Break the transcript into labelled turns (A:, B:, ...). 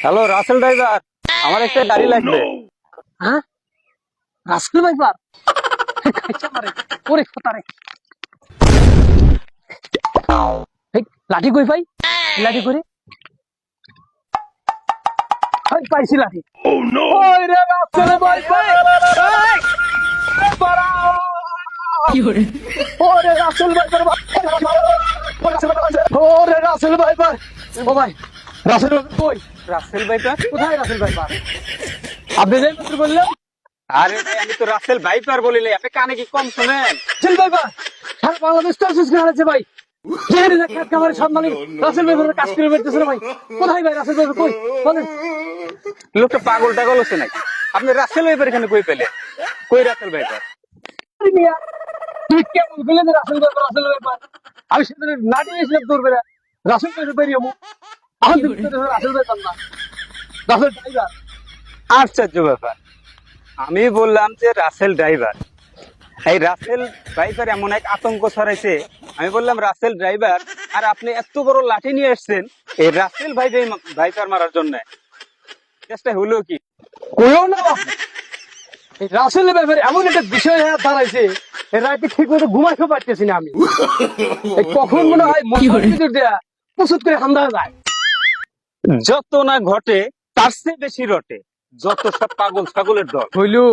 A: Hello Rasel driver, আমার একটা গাড়ি লাগবে।
B: হ্যাঁ, রাস্কেল ভাইপার খাইছা মারে ওরে খোতারে। এই লাঠি কই পাই? লাঠি করে ওই পাইছি লাঠি। ওই রে রাসেল ভাইপার, এই পারা কি করে? ওরে রাসেল ভাইপার, ওরে রাসেল ভাইপার, ও ভাই রাসেল ভাইপার কই?
A: রাসেল ভাইপার
B: কোথায় রাসেল ভাইপার? আপনি যে মাত্র বললেন
A: আরে ভাই, আমি তো রাসেল ভাইপার বলিনি, আপনি কানে কি কম শোনেন?
B: রাসেল ভাইপার সারা বাংলাদেশ তো শেষ করে হারাচ্ছে ভাই। যেখানে দেখে আজকে আমার সব মালিক রাসেল ভাইপারের কাজ করে বেরতেছে না ভাই। কোথায় ভাই রাসেল ভাইপার কই বলেন?
A: লোকটা পাগল টাগল হচ্ছে নাকি? আপনি রাসেল ভাইপার এখানে কই পেলে? কই রাসেল ভাইপার?
B: আরে মিয়া, তুই কেমন বললেন যে রাসেল ভাইপার রাসেল ভাইপার? আমি সেদিন লাঠি এসে দৌড় বেড়া রাসেল ভাইপার বেরিয়ে মু এখন রাসেল ভাইপার না, রাসেল ড্রাইভার।
A: আশ্চর্য ব্যাপার, আমি বললাম যে রাসেল ড্রাইভার। এই রাসেল ড্রাইভার এমন এক আতঙ্ক ছড়াইছে, আমি বললাম রাসেল ড্রাইভার, আর আপনি এত বড় লাঠি নিয়ে এসেছেন এই রাসেল ভাইপার মারার জন্য। চেষ্টা হলো কি?
B: কইও না বাপ। এই রাসেলের ব্যাপারে এমন একটা বিষয় হয়ে দাঁড়াইছে, এই রাতে ঠিক মতো ঘুমাইতে পারতেছি না আমি। এই কখন মনে হয় মশার ভিতর দেয়া প্রস্তুত করে হামদা যায়।
A: যত না ঘটে তার চেয়ে বেশি রটে, যত সব পাগল ছাগলের দল।
B: হইলু